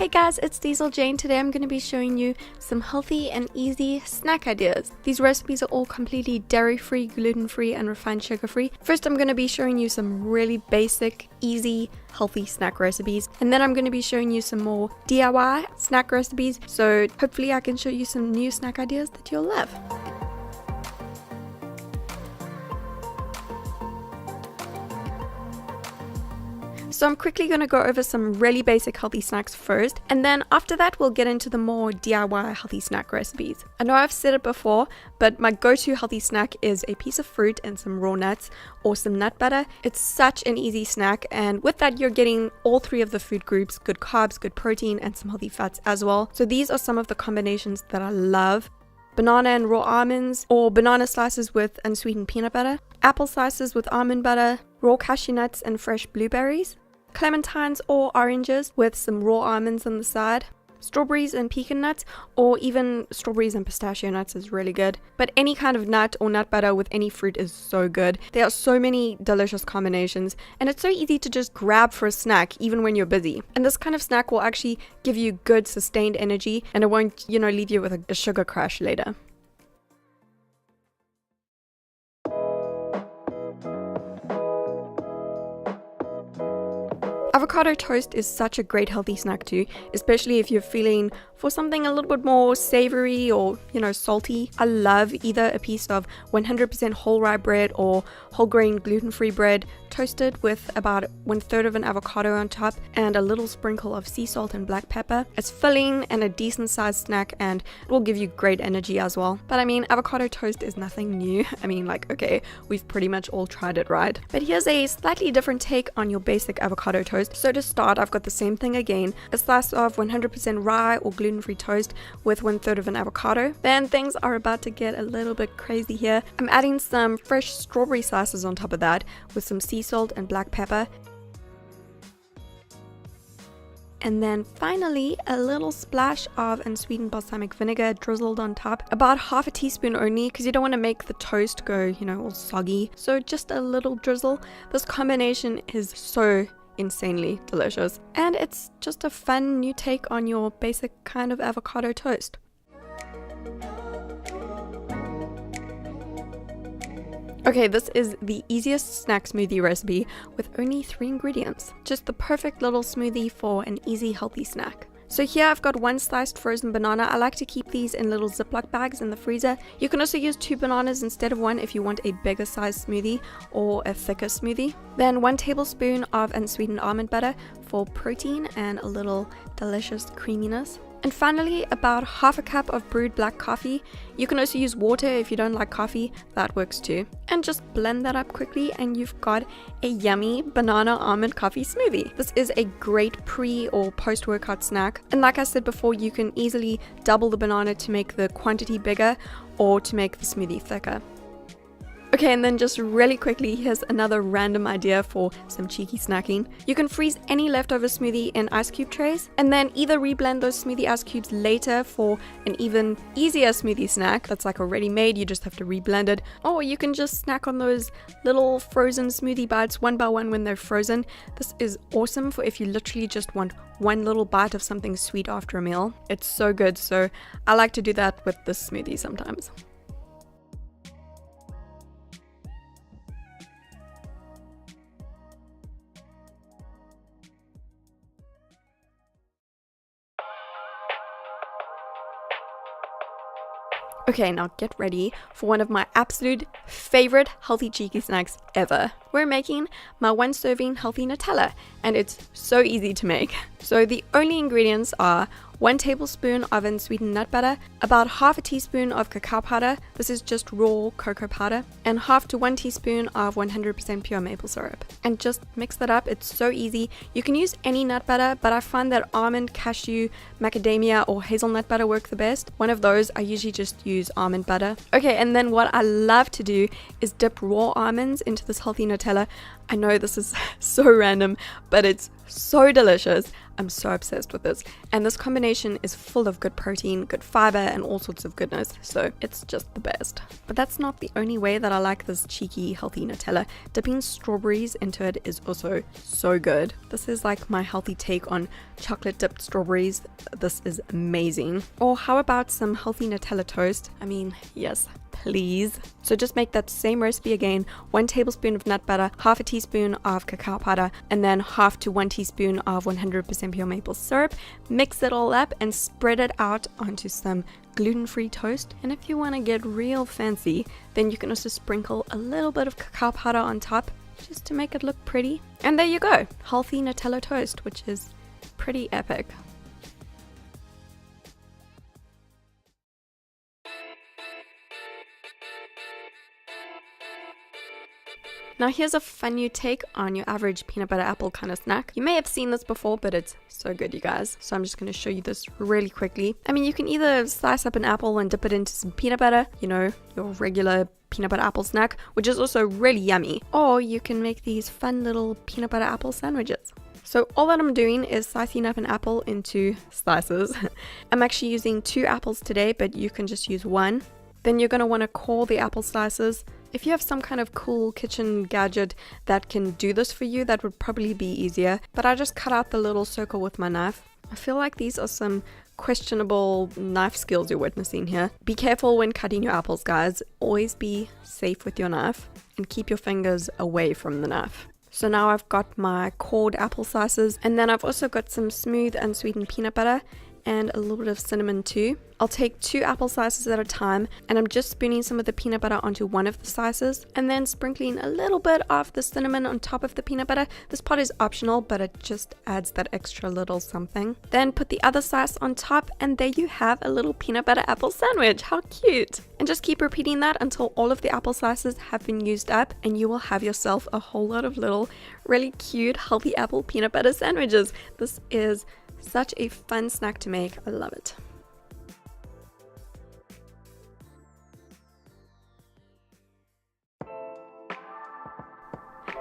Hey guys, it's Diesel Jane. Today I'm going to be showing you some healthy and easy snack ideas. These recipes are all completely dairy-free, gluten-free, and refined sugar-free. First, I'm going to be showing you some really basic, easy, healthy snack recipes. And then I'm going to be showing you some more DIY snack recipes. So hopefully I can show you some new snack ideas that you'll love. So I'm quickly going to go over some really basic healthy snacks first, and then after that we'll get into the more DIY healthy snack recipes. I know I've said it before, but my go-to healthy snack is a piece of fruit and some raw nuts or some nut butter. It's such an easy snack, and with that you're getting all three of the food groups: good carbs, good protein, and some healthy fats as well. So these are some of the combinations that I love. Banana and raw almonds, or banana slices with unsweetened peanut butter, apple slices with almond butter, raw cashew nuts and fresh blueberries, clementines or oranges with some raw almonds on the side, strawberries and pecan nuts, or even strawberries and pistachio nuts is really good. But any kind of nut or nut butter with any fruit is so good. There are so many delicious combinations, and it's so easy to just grab for a snack even when you're busy. And this kind of snack will actually give you good sustained energy, and it won't, leave you with a sugar crash later. Avocado toast is such a great healthy snack too, especially if you're feeling for something a little bit more savory or, salty. I love either a piece of 100% whole rye bread or whole grain gluten-free bread toasted with about 1/3 of an avocado on top and a little sprinkle of sea salt and black pepper. It's filling and a decent sized snack, and it will give you great energy as well. But avocado toast is nothing new. Okay, we've pretty much all tried it, right? But here's a slightly different take on your basic avocado toast. So to start, I've got the same thing again: a slice of 100% rye or gluten-free toast with 1/3 of an avocado. Then things are about to get a little bit crazy here. I'm adding some fresh strawberry slices on top of that with some sea salt and black pepper. And then finally, a little splash of unsweetened balsamic vinegar drizzled on top. About half a teaspoon only, because you don't want to make the toast go, all soggy. So just a little drizzle. This combination is so insanely delicious, and it's just a fun new take on your basic kind of avocado toast. Okay, this is the easiest snack smoothie recipe with only 3 ingredients. Just the perfect little smoothie for an easy healthy snack. So here I've got 1 sliced frozen banana. I like to keep these in little Ziploc bags in the freezer. You can also use 2 bananas instead of 1 if you want a bigger size smoothie or a thicker smoothie. Then 1 tablespoon of unsweetened almond butter for protein and a little delicious creaminess. And finally, about half a cup of brewed black coffee. You can also use water if you don't like coffee, that works too. And just blend that up quickly and you've got a yummy banana almond coffee smoothie. This is a great pre or post workout snack. And like I said before, you can easily double the banana to make the quantity bigger or to make the smoothie thicker. Okay, and then just really quickly, here's another random idea for some cheeky snacking. You can freeze any leftover smoothie in ice cube trays, and then either reblend those smoothie ice cubes later for an even easier smoothie snack that's like already made, you just have to reblend it, or you can just snack on those little frozen smoothie bites one by one when they're frozen. This is awesome for if you literally just want one little bite of something sweet after a meal. It's so good, so I like to do that with this smoothie sometimes. Okay, now get ready for one of my absolute favorite healthy cheeky snacks ever. We're making my 1 serving healthy Nutella, and it's so easy to make. So the only ingredients are 1 tablespoon of unsweetened nut butter, about half a teaspoon of cacao powder, this is just raw cocoa powder, and half to 1 teaspoon of 100% pure maple syrup. And just mix that up. It's so easy. You can use any nut butter, but I find that almond, cashew, macadamia, or hazelnut butter work the best. One of those, I usually just use almond butter. Okay, and then what I love to do is dip raw almonds into this healthy Nutella. I know this is so random, but it's so delicious. I'm so obsessed with this. And this combination is full of good protein, good fiber, and all sorts of goodness. So it's just the best. But that's not the only way that I like this cheeky, healthy Nutella. Dipping strawberries into it is also so good. This is like my healthy take on chocolate dipped strawberries. This is amazing. Or how about some healthy Nutella toast? I mean, yes, please. So just make that same recipe again. 1 tablespoon of nut butter, half a teaspoon of cacao powder, and then half to 1 teaspoon of 100% pure maple syrup. Mix it all up and spread it out onto some gluten-free toast. And if you want to get real fancy, then you can also sprinkle a little bit of cacao powder on top just to make it look pretty. And there you go, healthy Nutella toast, which is pretty epic. Now here's a fun new take on your average peanut butter apple kind of snack. You may have seen this before, but it's so good, you guys. So I'm just going to show you this really quickly. I mean, you can either slice up an apple and dip it into some peanut butter, you know, your regular peanut butter apple snack, which is also really yummy. Or you can make these fun little peanut butter apple sandwiches. So all that I'm doing is slicing up an apple into slices. I'm actually using 2 apples today, but you can just use 1. Then you're going to want to core the apple slices. If you have some kind of cool kitchen gadget that can do this for you, that would probably be easier. But I just cut out the little circle with my knife. I feel like these are some questionable knife skills you're witnessing here. Be careful when cutting your apples, guys. Always be safe with your knife and keep your fingers away from the knife. So now I've got my cored apple slices, and then I've also got some smooth unsweetened peanut butter and a little bit of cinnamon too. I'll take 2 apple slices at a time, and I'm just spooning some of the peanut butter onto one of the slices and then sprinkling a little bit of the cinnamon on top of the peanut butter. This part is optional, but it just adds that extra little something. Then put the other slice on top, and there you have a little peanut butter apple sandwich. How cute! And just keep repeating that until all of the apple slices have been used up, and you will have yourself a whole lot of little really cute healthy apple peanut butter sandwiches. This is such a fun snack to make. I love it.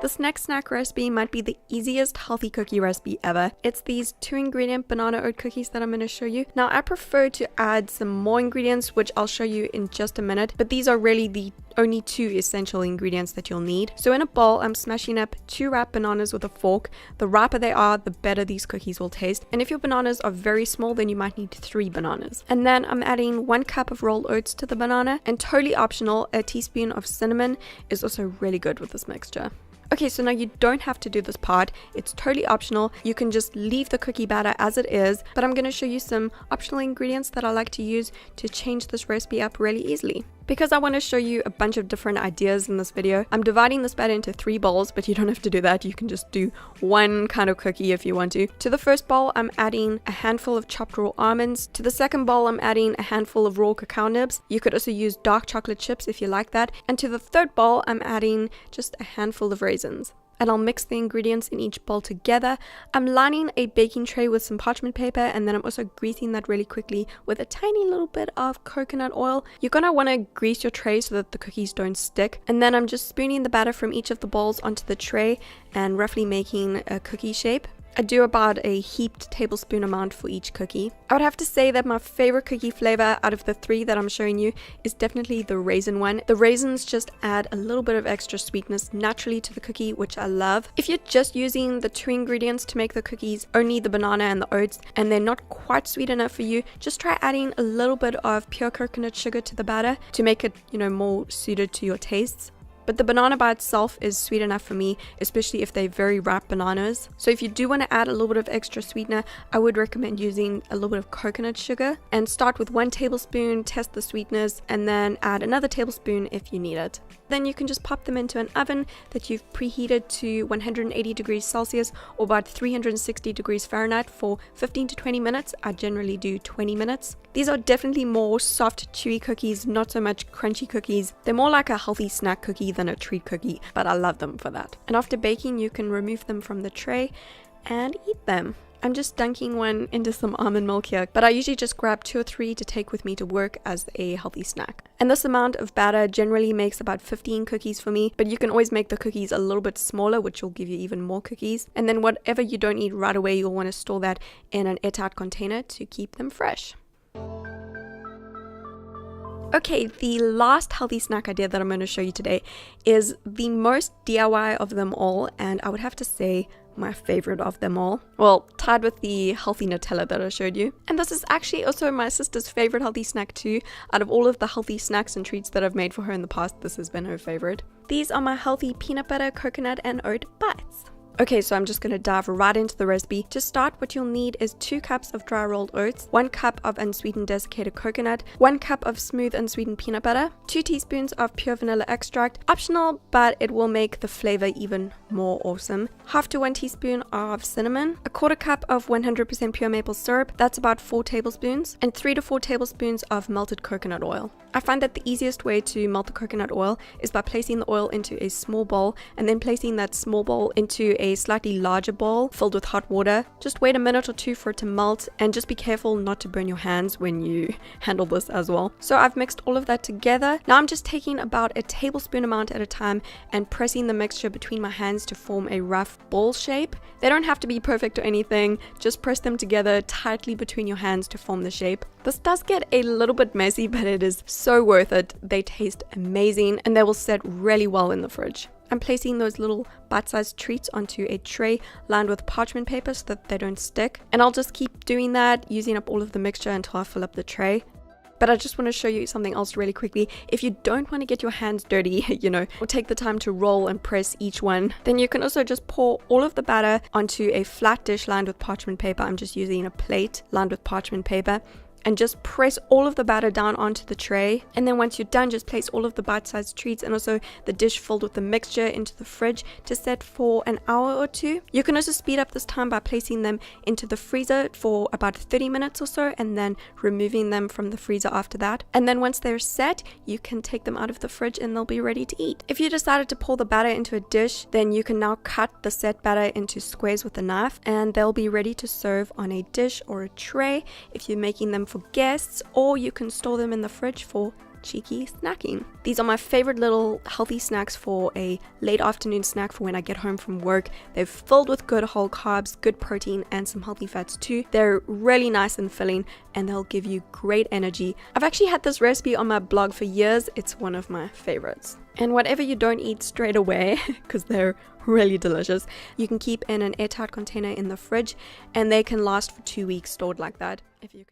This next snack recipe might be the easiest healthy cookie recipe ever. It's these 2-ingredient banana oat cookies that I'm going to show you. Now I prefer to add some more ingredients, which I'll show you in just a minute, but these are really the only 2 essential ingredients that you'll need. So in a bowl, I'm smashing up 2 ripe bananas with a fork. The riper they are, the better these cookies will taste. And if your bananas are very small, then you might need 3 bananas. And then I'm adding 1 cup of rolled oats to the banana, and totally optional, a teaspoon of cinnamon is also really good with this mixture. Okay, so now you don't have to do this part. It's totally optional. You can just leave the cookie batter as it is, but I'm going to show you some optional ingredients that I like to use to change this recipe up really easily. Because I want to show you a bunch of different ideas in this video, I'm dividing this batter into 3 bowls, but you don't have to do that. You can just do 1 kind of cookie if you want to. To the first bowl, I'm adding a handful of chopped raw almonds. To the second bowl, I'm adding a handful of raw cacao nibs. You could also use dark chocolate chips if you like that. And to the third bowl, I'm adding just a handful of raisins. And I'll mix the ingredients in each bowl together. I'm lining a baking tray with some parchment paper, and then I'm also greasing that really quickly with a tiny little bit of coconut oil. You're gonna want to grease your tray so that the cookies don't stick. And then I'm just spooning the batter from each of the bowls onto the tray and roughly making a cookie shape. I do about a heaped tablespoon amount for each cookie. I would have to say that my favorite cookie flavor out of the 3 that I'm showing you is definitely the raisin one. The raisins just add a little bit of extra sweetness naturally to the cookie, which I love. If you're just using the 2 ingredients to make the cookies, only the banana and the oats, and they're not quite sweet enough for you, just try adding a little bit of pure coconut sugar to the batter to make it, more suited to your tastes. But the banana by itself is sweet enough for me, especially if they're very ripe bananas. So if you do want to add a little bit of extra sweetener, I would recommend using a little bit of coconut sugar. And start with 1 tablespoon, test the sweetness, and then add another tablespoon if you need it. Then you can just pop them into an oven that you've preheated to 180 degrees Celsius or about 360 degrees Fahrenheit for 15 to 20 minutes. I generally do 20 minutes. These are definitely more soft, chewy cookies, not so much crunchy cookies. They're more like a healthy snack cookie than a treat cookie, but I love them for that. And after baking, you can remove them from the tray and eat them. I'm just dunking one into some almond milk here, but I usually just grab 2 or 3 to take with me to work as a healthy snack. And this amount of batter generally makes about 15 cookies for me, but you can always make the cookies a little bit smaller, which will give you even more cookies. And then whatever you don't eat right away, you'll want to store that in an airtight container to keep them fresh. Okay, the last healthy snack idea that I'm going to show you today is the most DIY of them all, and I would have to say my favorite of them all. Well, tied with the healthy Nutella that I showed you. And this is actually also my sister's favorite healthy snack too. Out of all of the healthy snacks and treats that I've made for her in the past, this has been her favorite. These are my healthy peanut butter, coconut, and oat bites. Okay, so I'm just going to dive right into the recipe. To start, what you'll need is 2 cups of dry rolled oats, 1 cup of unsweetened desiccated coconut, 1 cup of smooth unsweetened peanut butter, 2 teaspoons of pure vanilla extract, optional, but it will make the flavor even more awesome, half to 1 teaspoon of cinnamon, a 1/4 cup of 100% pure maple syrup, that's about 4 tablespoons, and 3 to 4 tablespoons of melted coconut oil. I find that the easiest way to melt the coconut oil is by placing the oil into a small bowl and then placing that small bowl into a slightly larger bowl filled with hot water. Just wait a minute or 2 for it to melt, and just be careful not to burn your hands when you handle this as well. So I've mixed all of that together. Now I'm just taking about a tablespoon amount at a time and pressing the mixture between my hands to form a rough ball shape. They don't have to be perfect or anything, just press them together tightly between your hands to form the shape. This does get a little bit messy, but it is so worth it. They taste amazing and they will set really well in the fridge. I'm placing those little bite-sized treats onto a tray lined with parchment paper so that they don't stick. And I'll just keep doing that, using up all of the mixture until I fill up the tray. But I just want to show you something else really quickly. If you don't want to get your hands dirty, or take the time to roll and press each one, then you can also just pour all of the batter onto a flat dish lined with parchment paper. I'm just using a plate lined with parchment paper. And just press all of the batter down onto the tray. And then once you're done, just place all of the bite-sized treats and also the dish filled with the mixture into the fridge to set for an hour or 2. You can also speed up this time by placing them into the freezer for about 30 minutes or so and then removing them from the freezer after that. And then once they're set, you can take them out of the fridge and they'll be ready to eat. If you decided to pour the batter into a dish, then you can now cut the set batter into squares with a knife and they'll be ready to serve on a dish or a tray if you're making them for guests, or you can store them in the fridge for cheeky snacking. These are my favorite little healthy snacks for a late afternoon snack for when I get home from work. They're filled with good whole carbs, good protein, and some healthy fats too. They're really nice and filling and they'll give you great energy. I've actually had this recipe on my blog for years. It's one of my favorites. And whatever you don't eat straight away, because they're really delicious, you can keep in an airtight container in the fridge and they can last for 2 weeks stored like that. If you